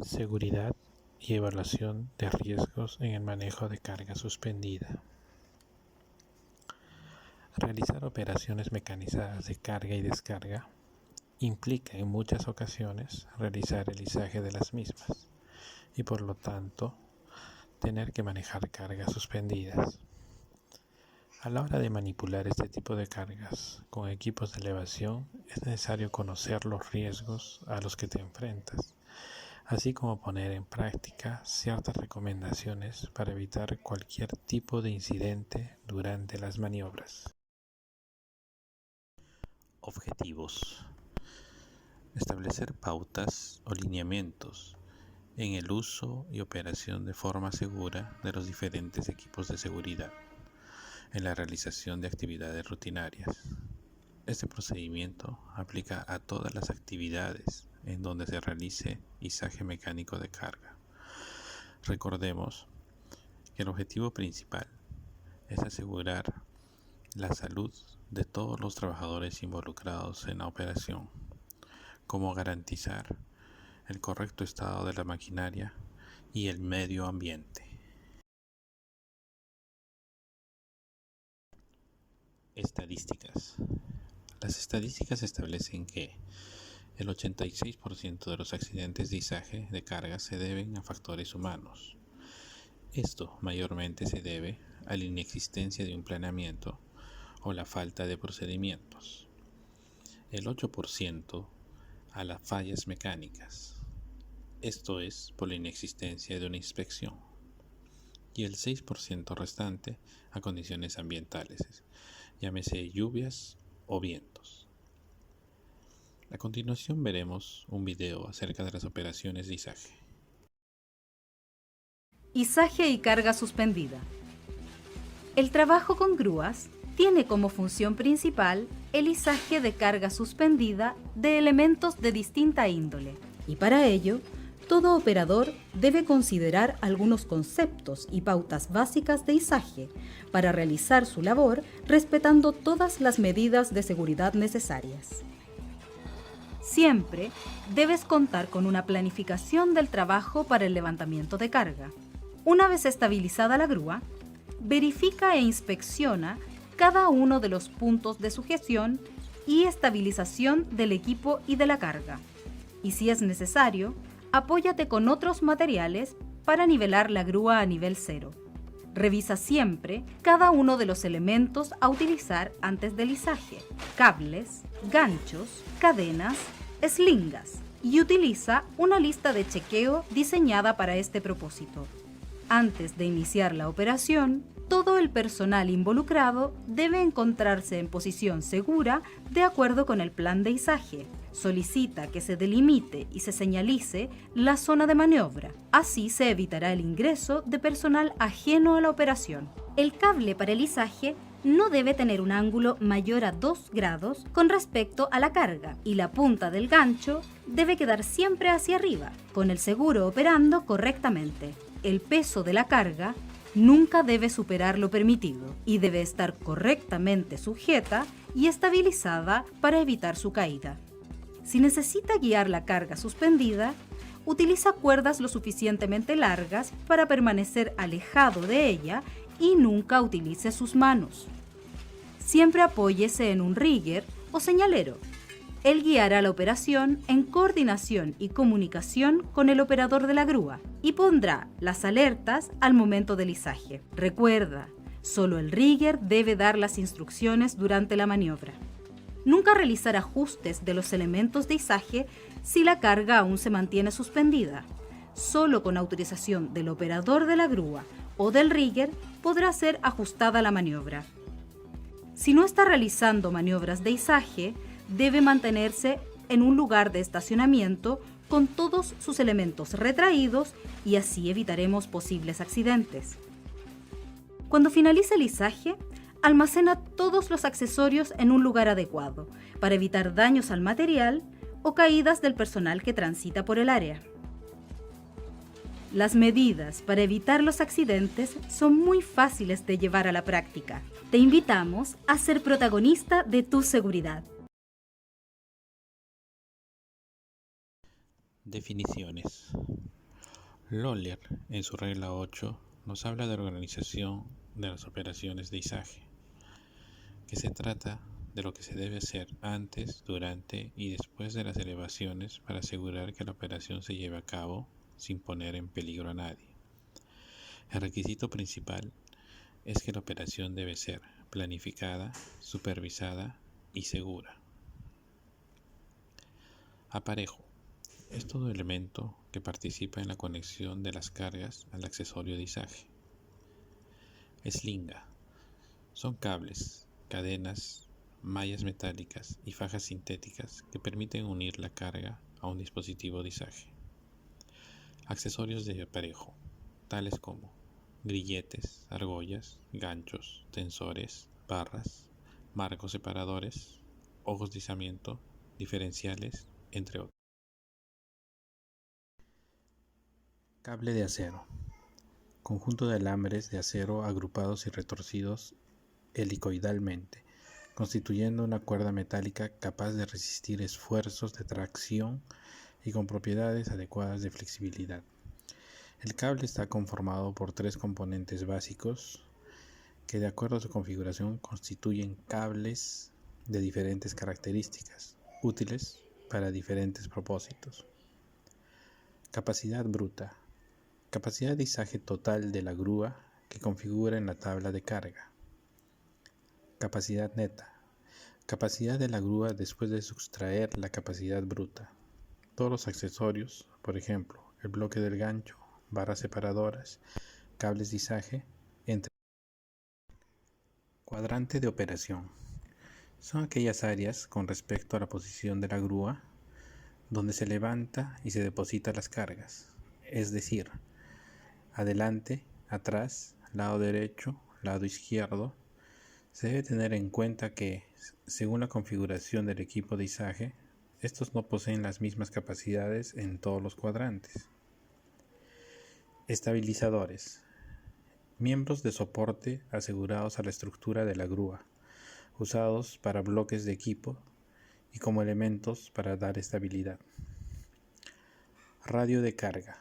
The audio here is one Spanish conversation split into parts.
Seguridad y evaluación de riesgos en el manejo de carga suspendida. Realizar operaciones mecanizadas de carga y descarga implica en muchas ocasiones realizar el izaje de las mismas y por lo tanto tener que manejar cargas suspendidas. A la hora de manipular este tipo de cargas con equipos de elevación es necesario conocer los riesgos a los que te enfrentas, así como poner en práctica ciertas recomendaciones para evitar cualquier tipo de incidente durante las maniobras. Objetivos: establecer pautas o lineamientos en el uso y operación de forma segura de los diferentes equipos de seguridad en la realización de actividades rutinarias. Este procedimiento aplica a todas las actividades en donde se realice izaje mecánico de carga. Recordemos que el objetivo principal es asegurar la salud de todos los trabajadores involucrados en la operación, como garantizar el correcto estado de la maquinaria y el medio ambiente. Estadísticas. Las estadísticas establecen que el 86% de los accidentes de izaje de carga se deben a factores humanos. Esto mayormente se debe a la inexistencia de un planeamiento o la falta de procedimientos. El 8% a las fallas mecánicas, esto es por la inexistencia de una inspección, y el 6% restante a condiciones ambientales, llámese lluvias o vientos. A continuación veremos un video acerca de las operaciones de izaje. Izaje y carga suspendida. El trabajo con grúas tiene como función principal el izaje de carga suspendida de elementos de distinta índole, y para ello, todo operador debe considerar algunos conceptos y pautas básicas de izaje para realizar su labor respetando todas las medidas de seguridad necesarias. Siempre debes contar con una planificación del trabajo para el levantamiento de carga. Una vez estabilizada la grúa, verifica e inspecciona cada uno de los puntos de sujeción y estabilización del equipo y de la carga. Y si es necesario, apóyate con otros materiales para nivelar la grúa a nivel cero. Revisa siempre cada uno de los elementos a utilizar antes del izaje: cables, ganchos, cadenas, eslingas, y utiliza una lista de chequeo diseñada para este propósito. Antes de iniciar la operación, todo el personal involucrado debe encontrarse en posición segura de acuerdo con el plan de izaje. Solicita que se delimite y se señalice la zona de maniobra. Así se evitará el ingreso de personal ajeno a la operación. El cable para el izaje no debe tener un ángulo mayor a 2 grados con respecto a la carga, y la punta del gancho debe quedar siempre hacia arriba, con el seguro operando correctamente. El peso de la carga nunca debe superar lo permitido y debe estar correctamente sujeta y estabilizada para evitar su caída. Si necesita guiar la carga suspendida, utiliza cuerdas lo suficientemente largas para permanecer alejado de ella y nunca utilice sus manos. Siempre apóyese en un rigger o señalero. Él guiará la operación en coordinación y comunicación con el operador de la grúa y pondrá las alertas al momento del izaje. Recuerda, solo el rigger debe dar las instrucciones durante la maniobra. Nunca realizar ajustes de los elementos de izaje si la carga aún se mantiene suspendida. Solo con autorización del operador de la grúa o del rigger podrá ser ajustada la maniobra. Si no está realizando maniobras de izaje, debe mantenerse en un lugar de estacionamiento con todos sus elementos retraídos y así evitaremos posibles accidentes. Cuando finalice el izaje, almacena todos los accesorios en un lugar adecuado para evitar daños al material o caídas del personal que transita por el área. Las medidas para evitar los accidentes son muy fáciles de llevar a la práctica. Te invitamos a ser protagonista de tu seguridad. Definiciones. Loller, en su regla 8, nos habla de organización de las operaciones de izaje, que se trata de lo que se debe hacer antes, durante y después de las elevaciones para asegurar que la operación se lleve a cabo sin poner en peligro a nadie. El requisito principal es que la operación debe ser planificada, supervisada y segura. Aparejo. Es todo elemento que participa en la conexión de las cargas al accesorio de izaje. Eslinga. Son cables, cadenas, mallas metálicas y fajas sintéticas que permiten unir la carga a un dispositivo de izaje. Accesorios de aparejo, tales como grilletes, argollas, ganchos, tensores, barras, marcos separadores, ojos de izamiento, diferenciales, entre otros. Cable de acero. Conjunto de alambres de acero agrupados y retorcidos helicoidalmente, constituyendo una cuerda metálica capaz de resistir esfuerzos de tracción y con propiedades adecuadas de flexibilidad. El cable está conformado por 3 componentes básicos que, de acuerdo a su configuración, constituyen cables de diferentes características, útiles para diferentes propósitos. Capacidad bruta. Capacidad de izaje total de la grúa que configura en la tabla de carga. Capacidad neta. Capacidad de la grúa después de sustraer la capacidad bruta. Todos los accesorios, por ejemplo, el bloque del gancho, barras separadoras, cables de izaje, entre. Cuadrante de operación. Son aquellas áreas con respecto a la posición de la grúa donde se levanta y se deposita las cargas, es decir, adelante, atrás, lado derecho, lado izquierdo. Se debe tener en cuenta que, según la configuración del equipo de izaje, estos no poseen las mismas capacidades en todos los cuadrantes. Estabilizadores. Miembros de soporte asegurados a la estructura de la grúa, usados para bloques de equipo y como elementos para dar estabilidad. Radio de carga.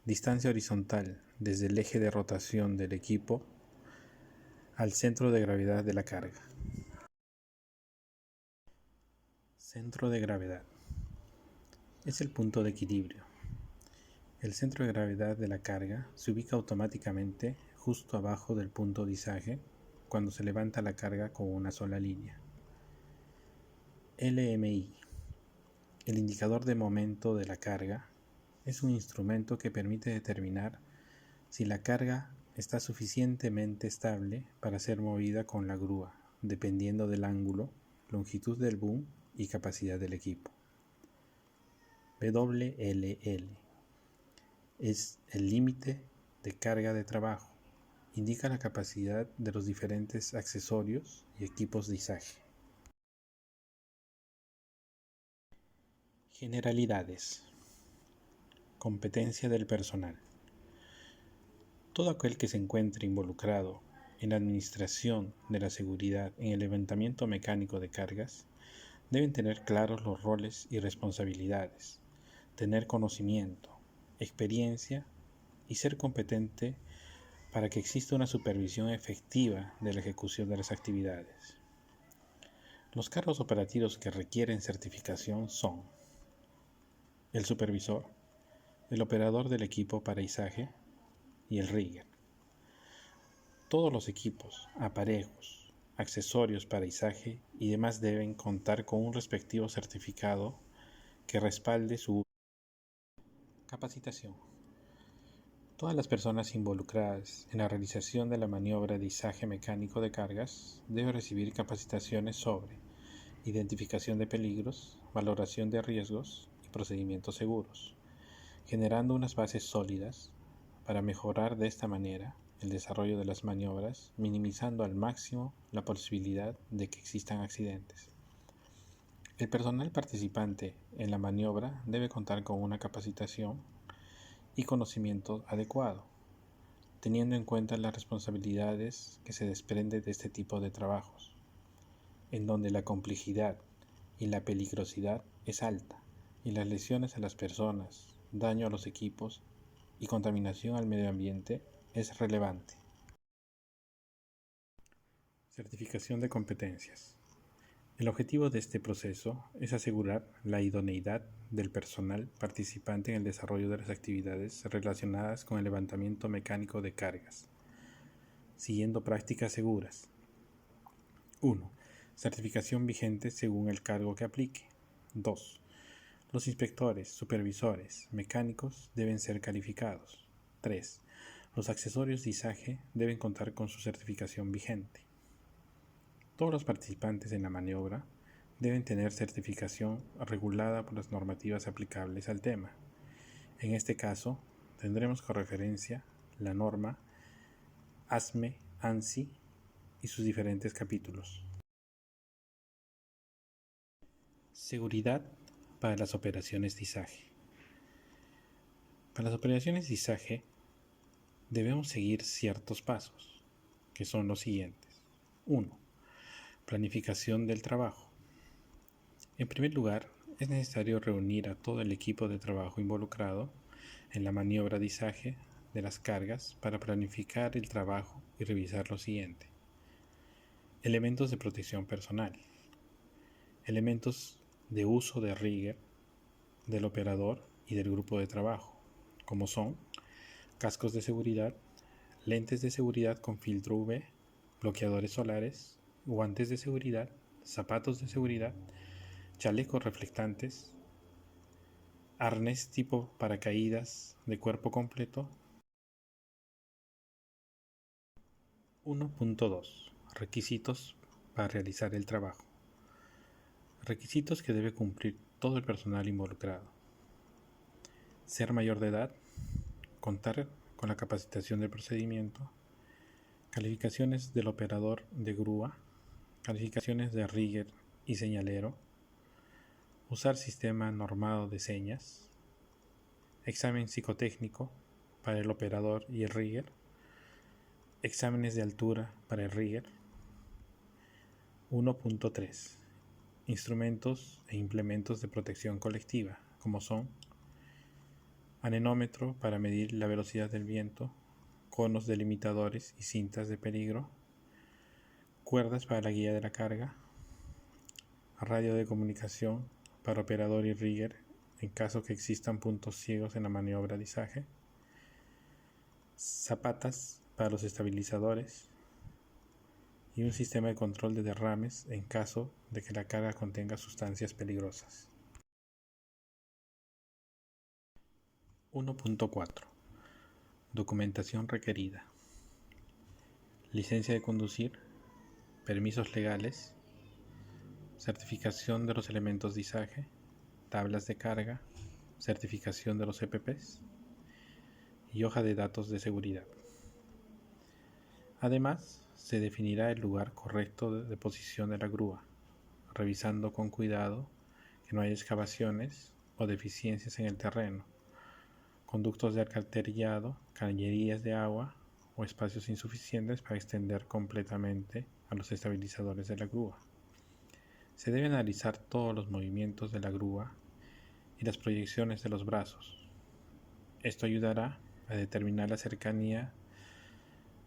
Distancia horizontal desde el eje de rotación del equipo al centro de gravedad de la carga. Centro de gravedad. Es el punto de equilibrio. El centro de gravedad de la carga se ubica automáticamente justo abajo del punto de izaje cuando se levanta la carga con una sola línea. LMI. El indicador de momento de la carga es un instrumento que permite determinar si la carga está suficientemente estable para ser movida con la grúa, dependiendo del ángulo, longitud del boom y capacidad del equipo. WLL es el límite de carga de trabajo. Indica la capacidad de los diferentes accesorios y equipos de izaje. Generalidades. Competencia del personal. Todo aquel que se encuentre involucrado en la administración de la seguridad en el levantamiento mecánico de cargas deben tener claros los roles y responsabilidades, tener conocimiento, experiencia y ser competente para que exista una supervisión efectiva de la ejecución de las actividades. Los cargos operativos que requieren certificación son el supervisor, el operador del equipo para izaje y el rigger. Todos los equipos, aparejos, accesorios para izaje y demás deben contar con un respectivo certificado que respalde su uso. Capacitación. Todas las personas involucradas en la realización de la maniobra de izaje mecánico de cargas deben recibir capacitaciones sobre identificación de peligros, valoración de riesgos y procedimientos seguros, generando unas bases sólidas para mejorar de esta manera el desarrollo de las maniobras, minimizando al máximo la posibilidad de que existan accidentes. El personal participante en la maniobra debe contar con una capacitación y conocimiento adecuado, teniendo en cuenta las responsabilidades que se desprenden de este tipo de trabajos, en donde la complejidad y la peligrosidad es alta, y las lesiones a las personas, daño a los equipos y contaminación al medio ambiente es relevante. Certificación de competencias. El objetivo de este proceso es asegurar la idoneidad del personal participante en el desarrollo de las actividades relacionadas con el levantamiento mecánico de cargas, siguiendo prácticas seguras. 1. Certificación vigente según el cargo que aplique. 2. Los inspectores, supervisores, mecánicos deben ser calificados. 3. Los accesorios de izaje deben contar con su certificación vigente. Todos los participantes en la maniobra deben tener certificación regulada por las normativas aplicables al tema. En este caso, tendremos como referencia la norma ASME-ANSI y sus diferentes capítulos. Seguridad para las operaciones de izaje. Para las operaciones de izaje debemos seguir ciertos pasos, que son los siguientes. 1. Planificación del trabajo. En primer lugar, es necesario reunir a todo el equipo de trabajo involucrado en la maniobra de izaje de las cargas para planificar el trabajo y revisar lo siguiente. Elementos de protección personal. Elementos de uso de rigger, del operador y del grupo de trabajo, como son cascos de seguridad, lentes de seguridad con filtro UV, bloqueadores solares, guantes de seguridad, zapatos de seguridad, chalecos reflectantes, arnés tipo paracaídas de cuerpo completo. 1.2. Requisitos para realizar el trabajo. Requisitos que debe cumplir todo el personal involucrado. Ser mayor de edad, contar con la capacitación del procedimiento, calificaciones del operador de grúa, calificaciones de rigger y señalero, usar sistema normado de señas, examen psicotécnico para el operador y el rigger, exámenes de altura para el rigger. 1.3. Instrumentos e implementos de protección colectiva, como son anemómetro para medir la velocidad del viento, conos delimitadores y cintas de peligro, cuerdas para la guía de la carga, radio de comunicación para operador y rigger en caso que existan puntos ciegos en la maniobra de izaje, zapatas para los estabilizadores y un sistema de control de derrames en caso de que la carga contenga sustancias peligrosas. 1.4. Documentación requerida. Licencia de conducir, permisos legales, certificación de los elementos de izaje, tablas de carga, certificación de los EPPs y hoja de datos de seguridad. Además, se definirá el lugar correcto de deposición de la grúa, revisando con cuidado que no haya excavaciones o deficiencias en el terreno, conductos de alcantarillado, cañerías de agua o espacios insuficientes para extender completamente a los estabilizadores de la grúa. Se deben analizar todos los movimientos de la grúa y las proyecciones de los brazos. Esto ayudará a determinar la cercanía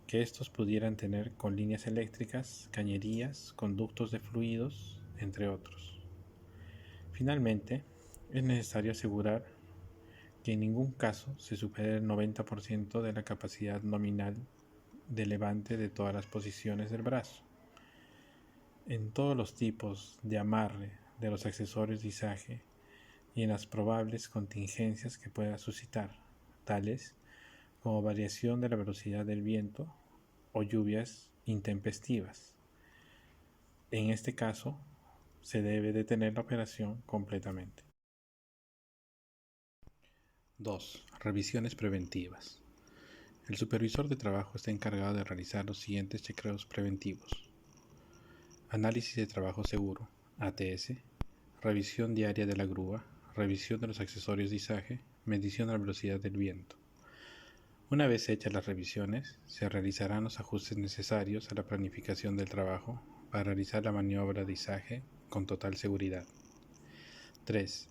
que estos pudieran tener con líneas eléctricas, cañerías, conductos de fluidos, entre otros. Finalmente, es necesario asegurar que en ningún caso se supere el 90% de la capacidad nominal de levante de todas las posiciones del brazo. En todos los tipos de amarre de los accesorios de izaje y en las probables contingencias que pueda suscitar, tales como variación de la velocidad del viento o lluvias intempestivas. En este caso, se debe detener la operación completamente. 2. Revisiones preventivas. El supervisor de trabajo está encargado de realizar los siguientes chequeos preventivos: análisis de trabajo seguro, ATS, revisión diaria de la grúa, revisión de los accesorios de izaje, medición de la velocidad del viento. Una vez hechas las revisiones, se realizarán los ajustes necesarios a la planificación del trabajo para realizar la maniobra de izaje con total seguridad. 3.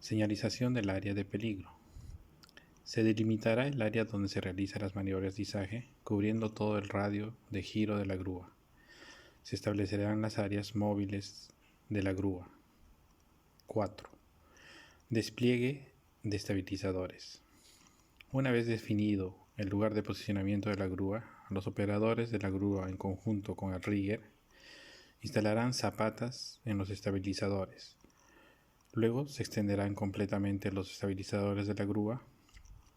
Señalización del área de peligro. Se delimitará el área donde se realizan las maniobras de izaje, cubriendo todo el radio de giro de la grúa. Se establecerán las áreas móviles de la grúa. 4. Despliegue de estabilizadores. Una vez definido el lugar de posicionamiento de la grúa, los operadores de la grúa en conjunto con el rigger instalarán zapatas en los estabilizadores. Luego se extenderán completamente los estabilizadores de la grúa,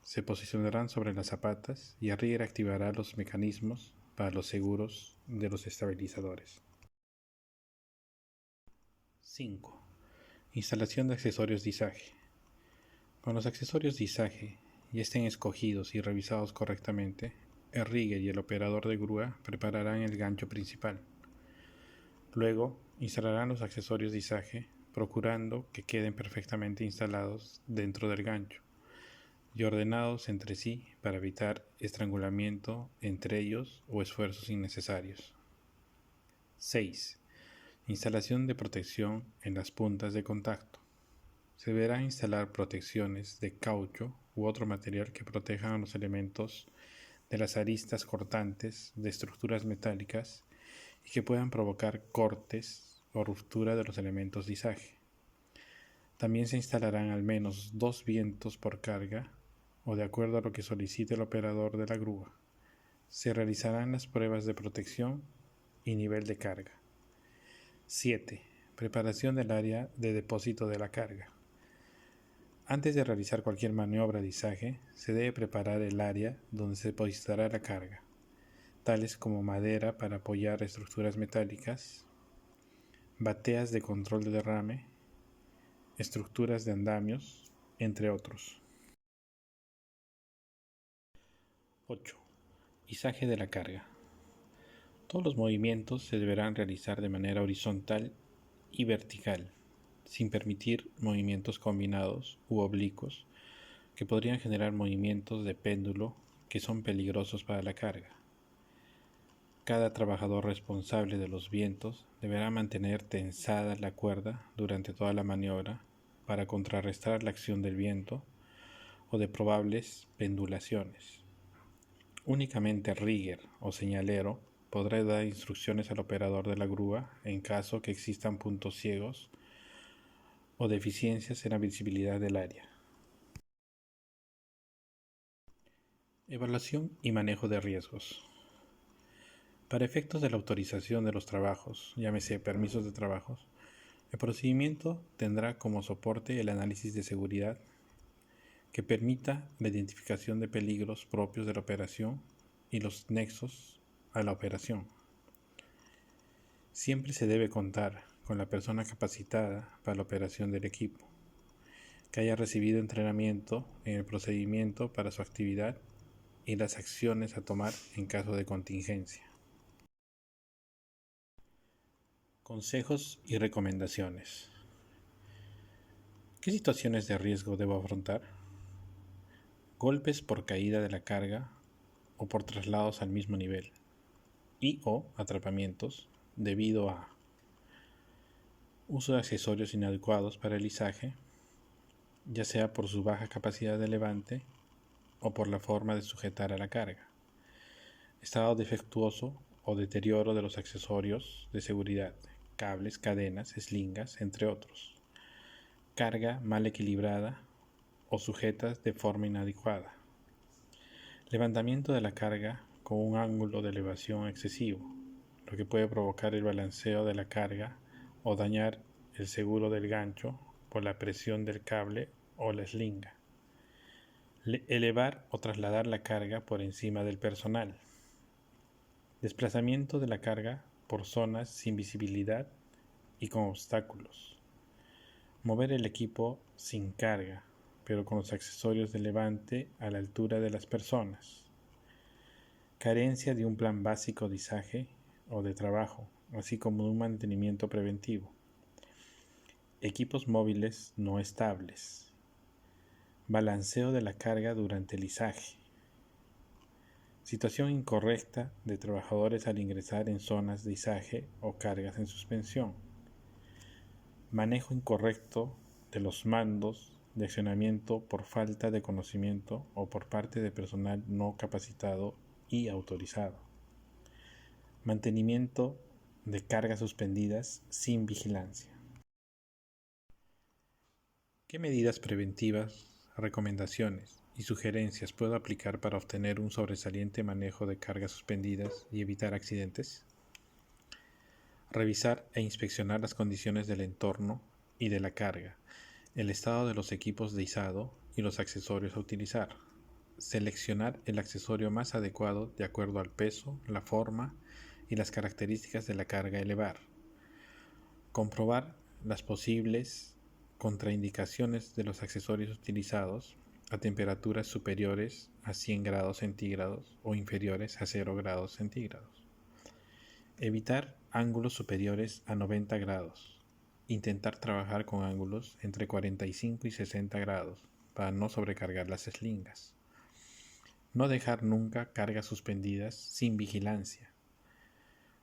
se posicionarán sobre las zapatas y el rigger activará los mecanismos para los seguros de los estabilizadores. 5. Instalación de accesorios de izaje. Con los accesorios de izaje ya estén escogidos y revisados correctamente, el rigger y el operador de grúa prepararán el gancho principal. Luego instalarán los accesorios de izaje, procurando que queden perfectamente instalados dentro del gancho y ordenados entre sí para evitar estrangulamiento entre ellos o esfuerzos innecesarios. 6. Instalación de protección en las puntas de contacto. Se deberá instalar protecciones de caucho u otro material que protejan a los elementos de las aristas cortantes de estructuras metálicas y que puedan provocar cortes o ruptura de los elementos de izaje. También se instalarán al menos 2 vientos por carga o de acuerdo a lo que solicite el operador de la grúa. Se realizarán las pruebas de protección y nivel de carga. 7. Preparación del área de depósito de la carga. Antes de realizar cualquier maniobra de izaje, se debe preparar el área donde se depositará la carga, tales como madera para apoyar estructuras metálicas, bateas de control de derrame, estructuras de andamios, entre otros. 8. Izaje de la carga. Todos los movimientos se deberán realizar de manera horizontal y vertical, sin permitir movimientos combinados u oblicuos que podrían generar movimientos de péndulo que son peligrosos para la carga. Cada trabajador responsable de los vientos deberá mantener tensada la cuerda durante toda la maniobra para contrarrestar la acción del viento o de probables pendulaciones. Únicamente el rigger o señalero podrá dar instrucciones al operador de la grúa en caso que existan puntos ciegos o deficiencias en la visibilidad del área. Evaluación y manejo de riesgos. Para efectos de la autorización de los trabajos, llámese permisos de trabajos, el procedimiento tendrá como soporte el análisis de seguridad que permita la identificación de peligros propios de la operación y los nexos a la operación. Siempre se debe contar con la persona capacitada para la operación del equipo, que haya recibido entrenamiento en el procedimiento para su actividad y las acciones a tomar en caso de contingencia. Consejos y recomendaciones. ¿Qué situaciones de riesgo debo afrontar? Golpes por caída de la carga o por traslados al mismo nivel y o atrapamientos debido a uso de accesorios inadecuados para el izaje, ya sea por su baja capacidad de levante o por la forma de sujetar a la carga, estado defectuoso o deterioro de los accesorios de seguridad, cables, cadenas, eslingas, entre otros, carga mal equilibrada o sujetas de forma inadecuada, levantamiento de la carga con un ángulo de elevación excesivo, lo que puede provocar el balanceo de la carga o dañar el seguro del gancho por la presión del cable o la eslinga. Elevar o trasladar la carga por encima del personal. Desplazamiento de la carga por zonas sin visibilidad y con obstáculos. Mover el equipo sin carga, pero con los accesorios de levante a la altura de las personas. Carencia de un plan básico de izaje o de trabajo, así como de un mantenimiento preventivo. Equipos móviles no estables. Balanceo de la carga durante el izaje. Situación incorrecta de trabajadores al ingresar en zonas de izaje o cargas en suspensión. Manejo incorrecto de los mandos de accionamiento por falta de conocimiento o por parte de personal no capacitado y autorizado. Mantenimiento de cargas suspendidas sin vigilancia. ¿Qué medidas preventivas, recomendaciones y sugerencias puedo aplicar para obtener un sobresaliente manejo de cargas suspendidas y evitar accidentes? Revisar e inspeccionar las condiciones del entorno y de la carga, el estado de los equipos de izado y los accesorios a utilizar. Seleccionar el accesorio más adecuado de acuerdo al peso, la forma y las características de la carga a elevar. Comprobar las posibles contraindicaciones de los accesorios utilizados a temperaturas superiores a 100 grados centígrados o inferiores a 0 grados centígrados. Evitar ángulos superiores a 90 grados. Intentar trabajar con ángulos entre 45 y 60 grados para no sobrecargar las eslingas. No dejar nunca cargas suspendidas sin vigilancia.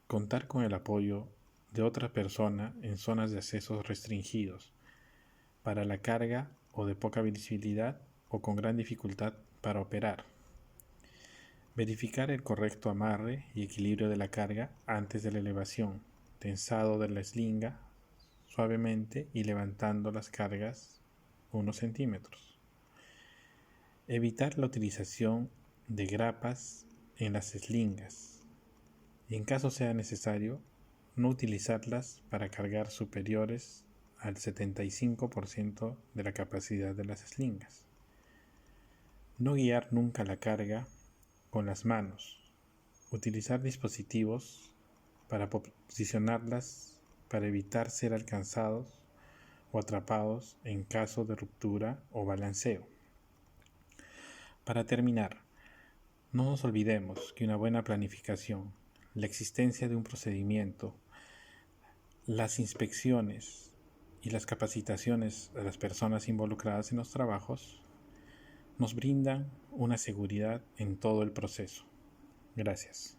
Contar con el apoyo de otra persona en zonas de accesos restringidos para la carga o de poca visibilidad o con gran dificultad para operar. Verificar el correcto amarre y equilibrio de la carga antes de la elevación, tensado de la eslinga suavemente y levantando las cargas unos centímetros. Evitar la utilización de grapas en las eslingas y en caso sea necesario, no utilizarlas para cargar superiores al 75% de la capacidad de las eslingas. No guiar nunca la carga con las manos. Utilizar dispositivos para posicionarlas para evitar ser alcanzados o atrapados en caso de ruptura o balanceo. Para terminar, no nos olvidemos que una buena planificación, la existencia de un procedimiento, las inspecciones y las capacitaciones a las personas involucradas en los trabajos nos brindan una seguridad en todo el proceso. Gracias.